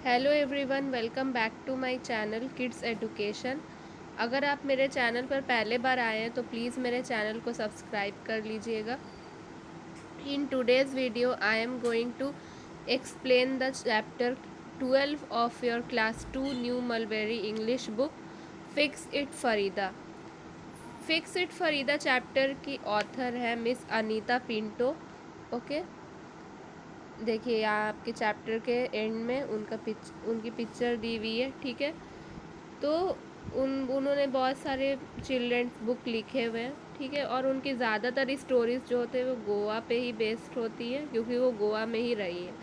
Hello everyone, welcome back to my channel kids education. अगर आप मेरे चैनल पर पहले बार आए हैं तो प्लीज़ मेरे चैनल को सब्सक्राइब कर लीजिएगा। In today's video I am going to explain the chapter 12 of your class 2 New Mulberry English book fix it Farida. Fix it Farida chapter की ऑथर है मिस अनीता पिंटो। ओके, देखिए यहाँ आपके चैप्टर के एंड में उनकी पिक्चर दी हुई है। ठीक है, तो उन्होंने बहुत सारे चिल्ड्रंस बुक लिखे हुए हैं। ठीक है, और उनकी ज़्यादातर स्टोरीज़ जो होते हैं वो गोवा पे ही बेस्ड होती है, क्योंकि वो गोवा में ही रही है।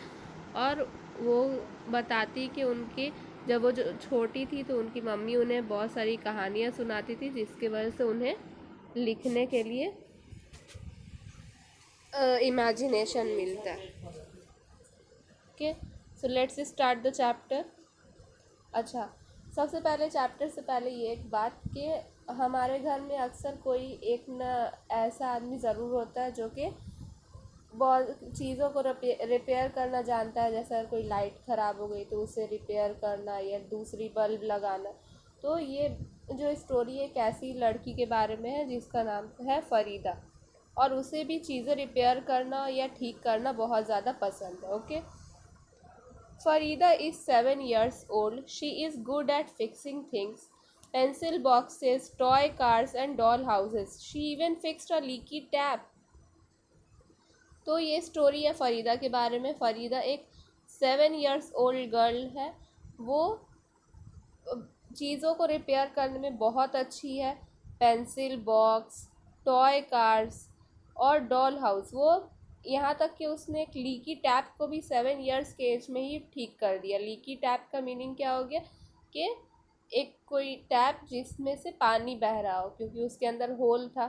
और वो बताती कि उनकी जब वो जो छोटी थी तो उनकी मम्मी उन्हें बहुत सारी कहानियाँ सुनाती थी, जिसकी वजह से उन्हें लिखने के लिए इमेजिनेशन मिलता है। Okay, so let's start the chapter. अच्छा, सबसे पहले चैप्टर से पहले ये एक बात कि हमारे घर में अक्सर कोई एक न ऐसा आदमी ज़रूर होता है जो कि बहुत चीज़ों को रिपेयर करना जानता है। जैसे अगर कोई लाइट ख़राब हो गई तो उसे रिपेयर करना या दूसरी बल्ब लगाना। तो ये जो स्टोरी एक ऐसी लड़की के बारे में है जिसका नाम है फरीदा, और उसे भी चीज़ें रिपेयर करना या ठीक करना बहुत ज़्यादा पसंद है। Okay, Farida is 7 years old. She is good at fixing things: pencil boxes, toy cars, and doll houses. She even fixed a leaky tap. तो ये स्टोरी है फ़रीदा के बारे में। फ़रीदा एक 7 years ओल्ड गर्ल है। वो चीज़ों को रिपेयर करने में बहुत अच्छी है। पेंसिल बॉक्स, टॉय कार्स और डॉल हाउस। वो यहाँ तक कि उसने एक लीकी टैप को भी 7 years के एज में ही ठीक कर दिया। लीकी टैप का मीनिंग क्या हो गया कि एक कोई टैप जिसमें से पानी बह रहा हो, क्योंकि उसके अंदर होल था।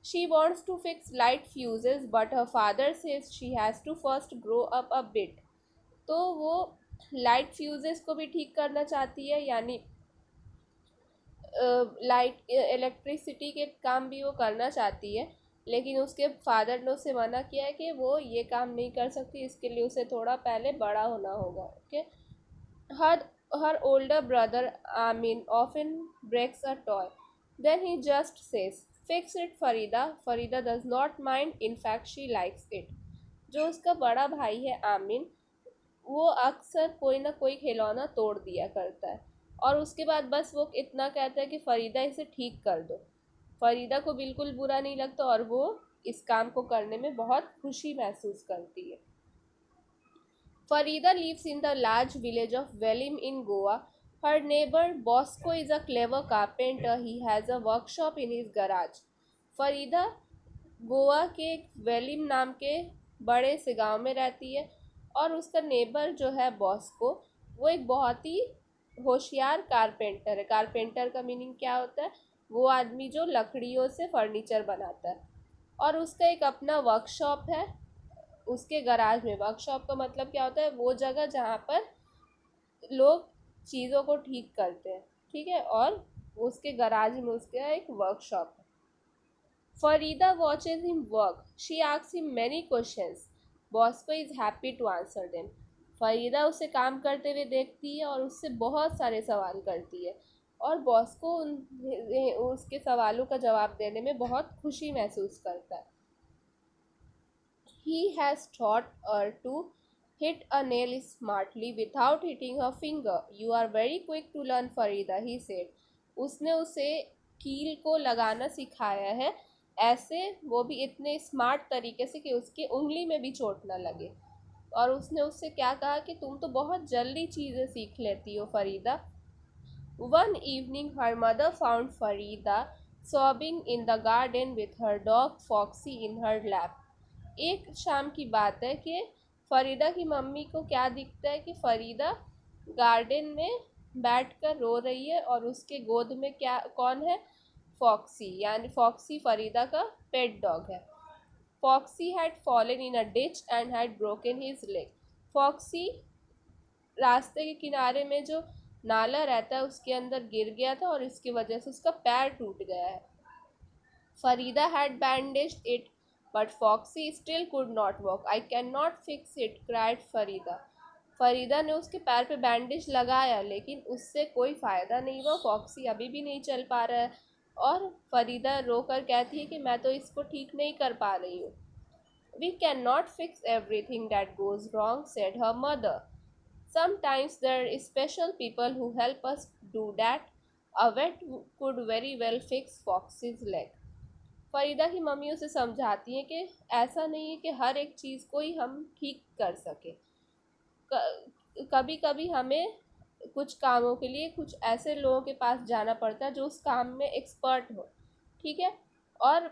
She wants to fix light fuses but her father says she has to first grow up a bit. तो वो लाइट फ्यूजेस को भी ठीक करना चाहती है, यानी लाइट इलेक्ट्रिसिटी के काम भी वो करना चाहती है। लेकिन उसके फादर ने उसे मना किया है कि वो ये काम नहीं कर सकती, इसके लिए उसे थोड़ा पहले बड़ा होना होगा। Okay, her her older brother Amin often breaks a toy, then he just says fix it Farida. Farida does not mind, in fact she likes it. जो उसका बड़ा भाई है आमीन, वो अक्सर कोई ना कोई खिलौना तोड़ दिया करता है, और उसके बाद बस वो इतना कहता है कि फ़रीदा इसे ठीक कर दो। फ़रीदा को बिल्कुल बुरा नहीं लगता और वो इस काम को करने में बहुत खुशी महसूस करती है। फ़रीदा lives in the large village of Velim in Goa. Her neighbor Bosco is a clever carpenter. He has a workshop in his garage. फ़रीदा Goa के वेलिम नाम के बड़े से गांव में रहती है, और उसका नेबर जो है बॉस्को, वो एक बहुत ही होशियार कारपेंटर है। कारपेंटर का मीनिंग क्या होता है? वो आदमी जो लकड़ियों से फर्नीचर बनाता है। और उसका एक अपना वर्कशॉप है उसके गराज में। वर्कशॉप का मतलब क्या होता है? वो जगह जहाँ पर लोग चीज़ों को ठीक करते हैं। ठीक है, और उसके गराज में उसका एक वर्कशॉप है। Farida watches him work. She asks him many questions. Bosco is happy to answer them. Farida उसे काम करते हुए देखती है और उससे बहुत सारे सवाल करती है, और बॉस को उसके सवालों का जवाब देने में बहुत खुशी महसूस करता है। He has taught her to hit a nail smartly without hitting her finger. You are very quick to learn, Farida, he said. उसने उसे कील को लगाना सिखाया है, ऐसे वो भी इतने स्मार्ट तरीके से कि उसकी उंगली में भी चोट ना लगे। और उसने उससे क्या कहा कि तुम तो बहुत जल्दी चीज़ें सीख लेती हो Farida. One evening, her mother found Farida sobbing in the garden with her dog Foxy in her lap. एक शाम की बात है कि फरीदा की मम्मी को क्या दिखता है कि फरीदा गार्डन में बैठकर रो रही है, और उसके गोद में क्या कौन है? फॉक्सी, यानी फॉक्सी फरीदा का पेट डॉग है। Foxy had fallen in a ditch and had broken his leg. Foxy रास्ते के किनारे में जो नाला रहता है उसके अंदर गिर गया था, और इसकी वजह से उसका पैर टूट गया है। Farida had bandaged it, but Foxy still could not walk. I cannot fix it, cried Farida. Farida ने उसके पैर पे बैंडेज लगाया लेकिन उससे कोई फ़ायदा नहीं हुआ। फॉक्सी अभी भी नहीं चल पा रहा है और फरीदा रोकर कहती है कि मैं तो इसको ठीक नहीं कर पा रही हूँ। We cannot fix everything that goes wrong, said her mother. Sometimes there are special people who help us do that. A vet could very well fix Foxy's leg. Farida की मम्मी उसे समझाती है कि ऐसा नहीं है कि हर एक चीज़ को ही हम ठीक कर सके। कभी कभी हमें कुछ कामों के लिए कुछ ऐसे लोगों के पास जाना पड़ता है जो उस काम में एक्सपर्ट हो, ठीक है। और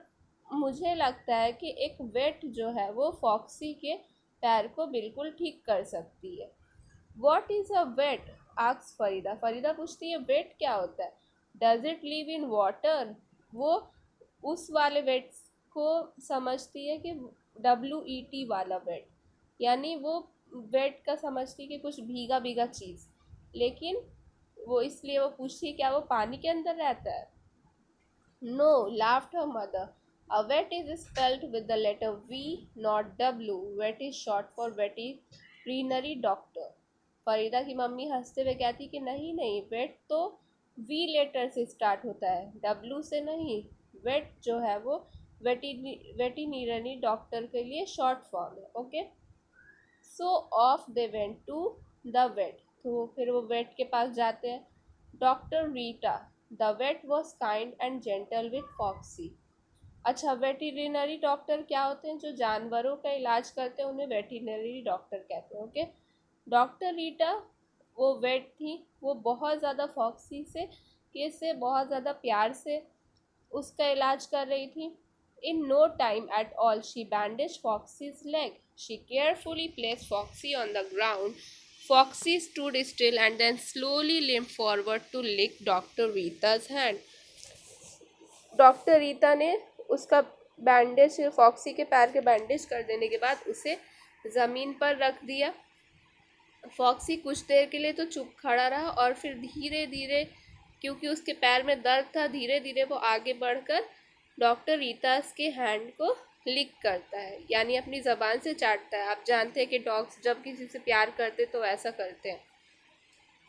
मुझे लगता है कि एक वेट जो है वो फॉक्सी के पैर को बिल्कुल ठीक कर सकती है। What is a vet? Asks Farida. Farida पूछती है वेट क्या होता है? Does it live in water? वो उस वाले वेट को समझती है कि WET वाला वेट, यानी वो वेट का समझती है कि कुछ भीगा भीगा चीज़, लेकिन वो इसलिए वो पूछती है क्या वो पानी के अंदर रहता है? No, laughed her mother. A vet is spelled with the letter V, not W. Vet is short for veterinary doctor. Farida की मम्मी हंसते हुए कहती कि नहीं नहीं, वेट तो V लेटर से स्टार्ट होता है, W से नहीं। वेट जो है वो वेटिनरी डॉक्टर के लिए शॉर्ट फॉर्म है। Okay, so off they went to the vet. तो फिर वो वेट के पास जाते हैं। Doctor Rita the vet was kind and gentle with Foxy. अच्छा, वेटिनरी डॉक्टर क्या होते हैं? जो जानवरों का इलाज करते हैं उन्हें वेटिनरी डॉक्टर कहते हैं। ओके, डॉक्टर रीटा वो वेट थी, वो बहुत ज़्यादा फॉक्सी से बहुत ज़्यादा प्यार से उसका इलाज कर रही थी। In no time at all, she bandaged Foxy's leg. She carefully placed Foxy on the ground. Foxy stood still and then slowly limped forward to lick Dr. Rita's hand. Doctor Rita ने उसका बैंडेज, फॉक्सी के पैर के bandage कर देने के बाद उसे ज़मीन पर रख दिया। फॉक्सी कुछ देर के लिए तो चुप खड़ा रहा और फिर धीरे धीरे, क्योंकि उसके पैर में दर्द था, धीरे धीरे वो आगे बढ़कर डॉक्टर रीतास के हैंड को लिक करता है, यानी अपनी ज़बान से चाटता है। आप जानते हैं कि डॉग्स जब किसी से प्यार करते तो ऐसा करते हैं।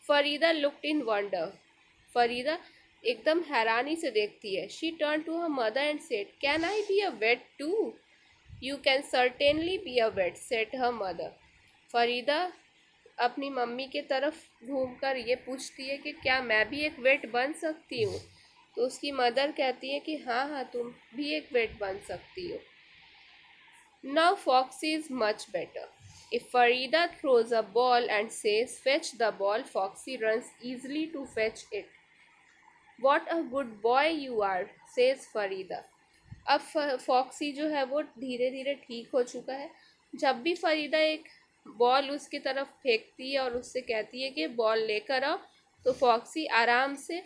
Farida looked in wonder. Farida एकदम हैरानी से देखती है। She turn to her mother and said, can I be a vet too? You can certainly be a vet, said her mother. Farida अपनी मम्मी के तरफ घूमकर ये पूछती है कि क्या मैं भी एक वेट बन सकती हूँ? तो उसकी मदर कहती है कि हाँ हाँ, तुम भी एक वेट बन सकती हो। Now Foxy is much better. If Farida throws a ball and says, fetch the ball, Foxy runs easily to fetch it. What a good boy you are, says Farida. अब फॉक्सी जो है वो धीरे धीरे ठीक हो चुका है। जब भी फरीदा एक बॉल उसकी तरफ फेंकती है और उससे कहती है कि बॉल लेकर आओ, तो फॉक्सी आराम से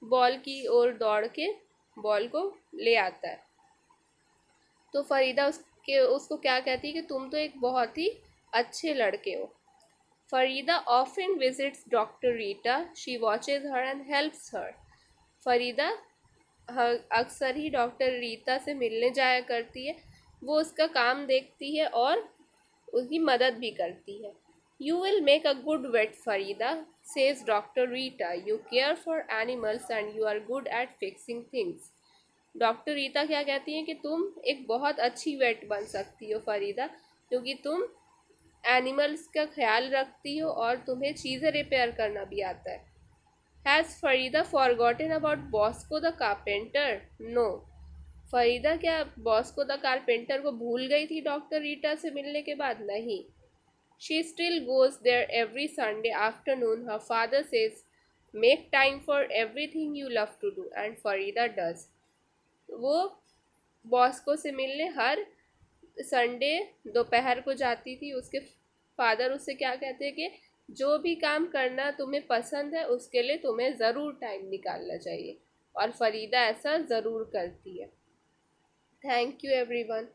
बॉल की ओर दौड़ के बॉल को ले आता है। तो फरीदा उसको क्या कहती है कि तुम तो एक बहुत ही अच्छे लड़के हो। Farida often visits doctor Rita, she watches her and helps her. Farida अक्सर ही डॉक्टर रीता से मिलने जाया करती है, वो उसका काम देखती है और उसकी मदद भी करती है। You will make a good vet Farida, says doctor Rita, you care for animals and you are good at fixing things. Doctor Rita क्या कहती हैं कि तुम एक बहुत अच्छी वेट बन सकती हो फरीदा, क्योंकि तुम एनिमल्स का ख्याल रखती हो और तुम्हें चीज़ें रिपेयर करना भी आता है। Has Farida forgotten about Bosco the carpenter? No. Farida क्या बॉस्को द कारपेंटर को भूल गई थी डॉक्टर रीटा से मिलने के बाद? नहीं। She still goes there every Sunday afternoon. Her father says, make time for everything you love to do, and Farida does. वो बॉस्को से मिलने हर संडे दोपहर को जाती थी। उसके फादर उससे क्या कहते हैं कि जो भी काम करना तुम्हें पसंद है उसके लिए तुम्हें ज़रूर टाइम निकालना चाहिए, और फरीदा ऐसा ज़रूर करती है। Thank you everyone.